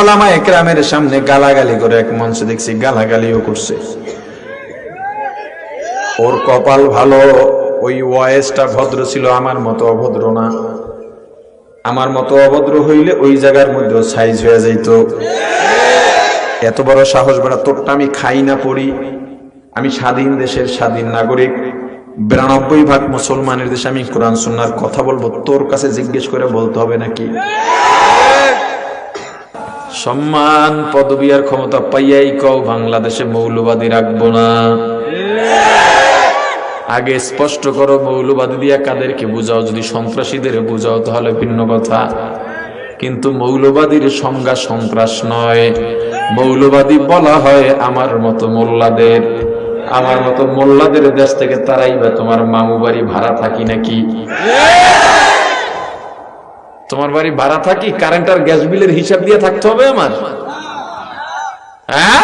উলামা একরামের সামনে গালাগালি করে, এক মঞ্চে দেখছি গালাগালিও করছে। ওর কপাল ভালো, ওই ওয়েসটা ভদ্র ছিল, আমার মতো অভদ্র না। আমার মতো অভদ্র হইলে ওই জায়গার মধ্যে সাইজ হয়ে যাইত। এত বড় সাহস বেড়া তোরটা। আমি খাই না পড়ি, আমি স্বাধীন দেশের স্বাধীন নাগরিক, 92% মুসলমানের দেশে আমি কোরআন সুন্নাহর কথা বলবো, তোর কাছে জিজ্ঞেস করে বলতে হবে নাকি? সম্মান পদবি আর ক্ষমতা পাইয়াই কও বাংলাদেশে মৌলবাদী রাখবো না। আগে স্পষ্ট করো মৌলবাদী দিয়া কাদেরকে বুঝাও। যদি সন্ত্রাসীদের বুঝাও তাহলে ভিন্ন কথা, কিন্তু মৌলবাদীর সংজ্ঞা সন্ত্রাস নয়। মৌলবাদী বলা হয় আমার মতো মোল্লাদের। আমার মতো মোল্লাদের দেশ থেকে তারাইবা তোমার মামু বাড়ি ভাড়া থাকি নাকি? তোমার বাড়ি ভাড়া থাকি, কারেন্ট আর গ্যাস বিলের হিসাব দিয়ে থাকতে হবে আমার? হ্যাঁ,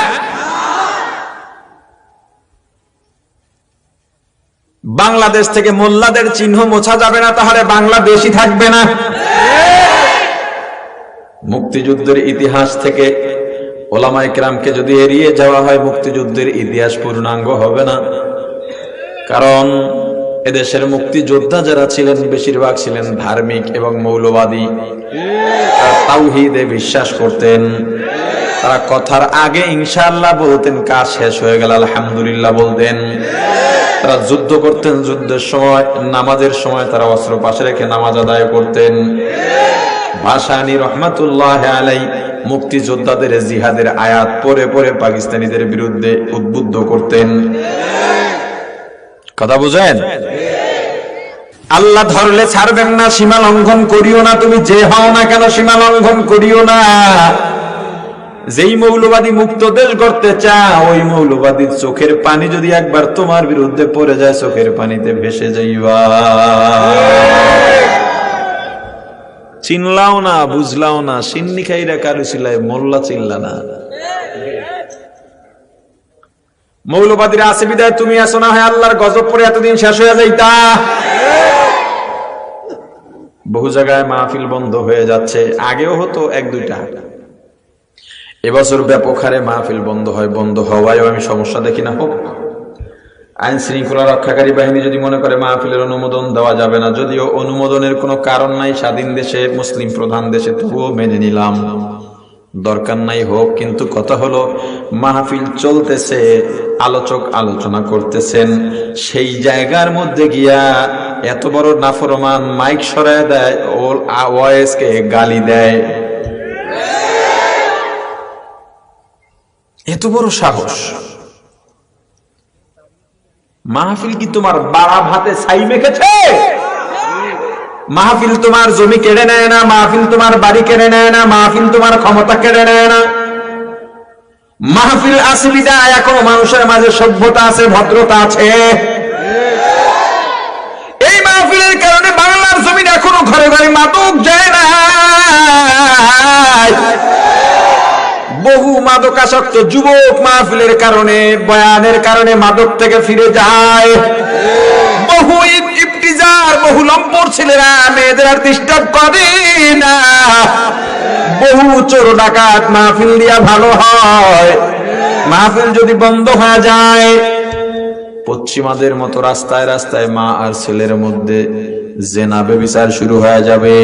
বাংলাদেশ থেকে মোল্লাদের চিহ্ন মোছা যাবে না, তাহলে বাংলাদেশই থাকবে না। মুক্তিযুদ্ধের ইতিহাস থেকে ওলামায়ে কেরামকে যদি এড়িয়ে যাওয়া হয়, মুক্তিযুদ্ধের ইতিহাস পূর্ণাঙ্গ হবে না। কারণ এদেশের মুক্তিযোদ্ধা যারা ছিলেন বেশিরভাগ ছিলেন ধার্মিক এবং মৌলবাদী। তারা তাওহীদে বিশ্বাস করতেন। তারা কথার আগে ইনশাআল্লাহ বলতেন, কাজ শেষ হয়ে গেল আলহামদুলিল্লাহ বলতেন। তারা যুদ্ধ করতেন, যুদ্ধের সময় নামাজের সময় তারা অস্ত্র পাশে রেখে নামাজ আদায় করতেন। ভাসানী রহমাতুল্লাহ আলাইহি মুক্তিযোদ্ধাদের জিহাদের আয়াত পড়ে পড়ে পাকিস্তানিদের বিরুদ্ধে উদ্বুদ্ধ করতেন। কথা বুঝেন? আল্লাহ ধরলে ছাড়বেন না, সীমা লঙ্ঘন করিও না। তুমি যে হও না কেন সীমা লঙ্ঘন করিও না। যেই মৌলবাদী মুক্ত দেশ গড়তে চায়, ওই মৌলবাদীর চোখের পানি যদি একবার তোমার বিরুদ্ধে পড়ে যায়, চোখের পানিতে ভেসে যাইবা। চিনলাও না, বুঝলাও না, সিন্নি খাইরা কারু ছিলাই, মোল্লা চিল্লা না। মৌলবাদীরা আছে বিদায় তুমি আসো না হয় আল্লাহর গজব পড়ে এতদিন শেষ হয়ে যাইতা। বহু জায়গায় মাহফিল বন্ধ হয়ে যাচ্ছে, আগেও হতো এক দুইটা, এবছর ব্যাপক হারে মাহফিল বন্ধ হয়। বন্ধ হওয়ায়ও আমি সমস্যা দেখি না। হোক, আইন শৃঙ্খলা রক্ষাকারী বাহিনী যদি মনে করে মাহফিলের অনুমোদন দেওয়া যাবে না, যদিও অনুমোদনের কোনো কারণ নাই, স্বাধীন দেশে মুসলিম প্রধান দেশে, তবুও মেনে নিলাম, দরকার নাই হোক। কিন্তু কথা হলো মাহফিল চলতেছে, আলোচক আলোচনা করতেছেন, সেই জায়গার মধ্যে গিয়া এত বড় নাফরমান মাইক সরায় দেয়, ওর ওয়াইসকে গালি দেয়, এত বড় সাহস। মাহফিল কি তোমার বাড়া ভাতে ছাই মেখেছে? মাহফিল তোমার জমি কেড়ে নেয় না, মাহফিল তোমার বাড়ি কেড়ে নেয় না, মাহফিল তোমার ক্ষমতা কেড়ে নেয় না। মাহফিল আসবিদা এখনো মানুষের মাঝে সভ্যতা আছে, ভদ্রতা আছে। এই মাহফিলের কারণে বাংলার জমিন এখনো ঘরে ঘরে মাদক যায় না। বহু মাদকাসক্ত যুবক মাহফিলের কারণে, বয়ানের কারণে মাদক থেকে ফিরে যায়। বহু ইফতিজার, বহু লম্পট ছেলেরা মেয়েদের আর ডিস্টার্ব করে না। বহু চোর ডাকাত মাহফিল দিয়া ভালো হয়। মাহফিল যদি বন্ধ হয়ে যায়, পশ্চিমাদের মতো রাস্তায় রাস্তায় মা আর ছেলের মধ্যে জেনা ব্যভিচার শুরু হয়ে যাবে।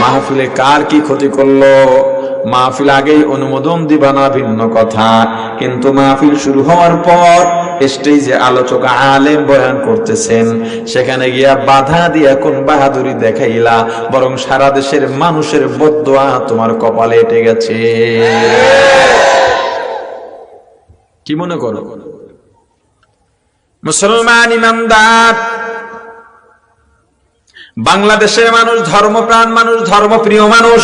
মাহফিলে কার কি ক্ষতি করলো? মাহফিল আগেই অনুমোদন দিবা না ভিন্ন কথা, কিন্তু মাহফিল শুরু হওয়ার পর স্টেজে আলোচক আলেম বয়ান করতেছেন, সেখানে গিয়া বাধা দিয়া কোন বাহাদুরি দেখাইলা, বরং সারা দেশের মানুষের বদদোয়া তোমার কপালে এঁটে গেছে। কি মনে করো? মুসলমান ইমানদার বাংলাদেশের মানুষ ধর্মপ্রাণ মানুষ, ধর্মপ্রিয় মানুষ।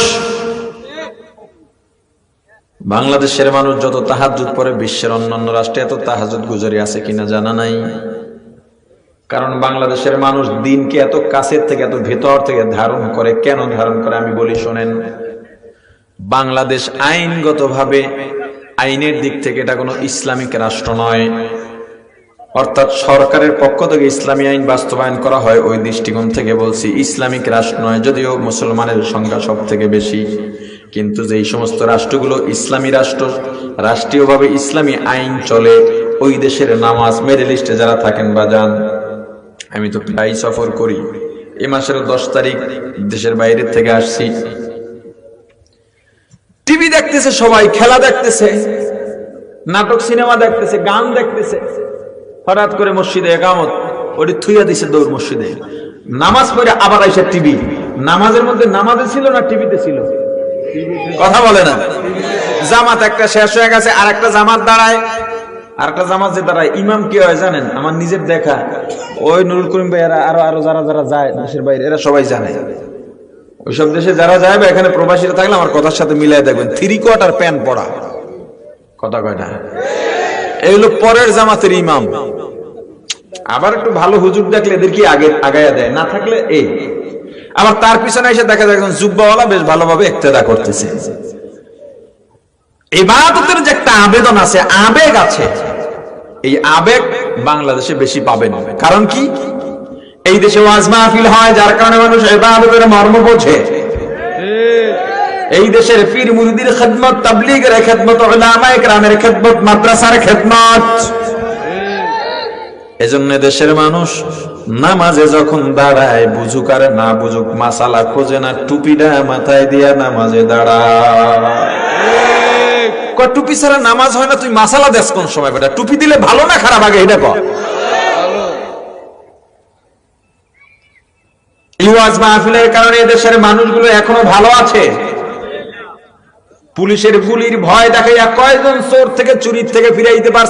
বাংলাদেশের মানুষ যত তাহাজ্জুদ পড়ে, বিশ্বের অন্যান্য রাষ্ট্রে এত তাহাজ্জুদ গুজারি আছে কিনা জানা নাই। কারণ বাংলাদেশের মানুষ দিনকে এত কাছের থেকে, এত ভেতর থেকে ধারণ করে। কেন ধারণ করে আমি বলি শোনেন। বাংলাদেশ আইনগতভাবে, আইনের দিক থেকে এটা কোনো ইসলামিক রাষ্ট্র নয়। অর্থাৎ সরকারের পক্ষ থেকে ইসলামী আইন বাস্তবায়ন করা হয়, ওই দৃষ্টিকোণ থেকে বলছি ইসলামিক রাষ্ট্র নয়। যদিও মুসলমানের সংখ্যা সব থেকে বেশি, কিন্তু যেই সমস্ত রাষ্ট্রগুলো ইসলামী রাষ্ট্র, রাষ্ট্রীয়ভাবে ইসলামী আইন চলে, ওই দেশের নামাজ মিডল ইস্টে যারা থাকেন বা যান, আমি তো প্রায় সফর করি, এই মাসের 10 তারিখ দেশের বাইরে থেকে আসছি, টিভি দেখতেছে সবাই, খেলা দেখতেছে, নাটক সিনেমা দেখতেছে, গান দেখতেছে, হঠাৎ করে মসজিদে একামত ওটি থুইয়া দিছে দৌড় মসজিদে, নামাজ পড়ে আবার আইসা টিভি। নামাজের মধ্যে নামাজে ছিল না টিভিতে ছিল? কথা বলে না। জামাত একটা শেষ হয়ে গেছে, আর একটা জামাত দাঁড়ায়, আর একটা জামাত যে দাঁড়ায়, ইমাম কি হয় জানেন? আমার নিজের দেখা, ওই নুরুল করিম ভাই, এরা আরো যারা যারা যায় দেশের বাইরে, এরা সবাই জানে। ওইসব দেশে যারা যায় বা এখানে প্রবাসীরা থাকলে আমার কথার সাথে মিলাই দেখবেন, 3/4 প্যান্ট পরা, কথা কয়টা, এই হলো পরের জামাতের ইমাম। আবার একটু ভালো হুজুর দেখলে এদের কি আগে আগায়া দেয়, না থাকলে এই। আবার তার পিছনে এসে দেখা যায় একজন জুব্বাওয়ালা বেশ ভালোভাবে ইক্তেদা করতেছে। ইবাদতের যে একটা আবেদন আছে, আবেগ আছে, এই আবেগ বাংলাদেশে বেশি পাবেন। কারণ কি? এই দেশে ওয়াজ মাহফিল হয়, যার কারণে মানুষ ইবাদতের মর্ম বোঝে। এই দেশের পীর মুরিদির খিদমত, তাবলীগের খিদমত, উলামায়ে কেরামের খিদমত, মাদ্রাসার খিদমত। এজন্য দেশের মানুষ নামাজে যখন দাঁড়ায়, বুঝুক আর না বুঝুক, মাসালা খোঁজে না, টুপিটা মাথায় দিয়া নামাজে দাঁড়ায়। টুপি ছাড়া নামাজ হয় না, তুই মাসালা দেশ কোন সময়? বেটা টুপি দিলে ভালো না খারাপ আগে এটা কর। ওয়াজ মাহফিলের কারণে দেশের মানুষগুলো এখনো ভালো আছে। পুলিশের গুলির ভয় দেখাইয়া কয়জন চোর থেকে চুরির থেকে ফিরাইতে পারছে?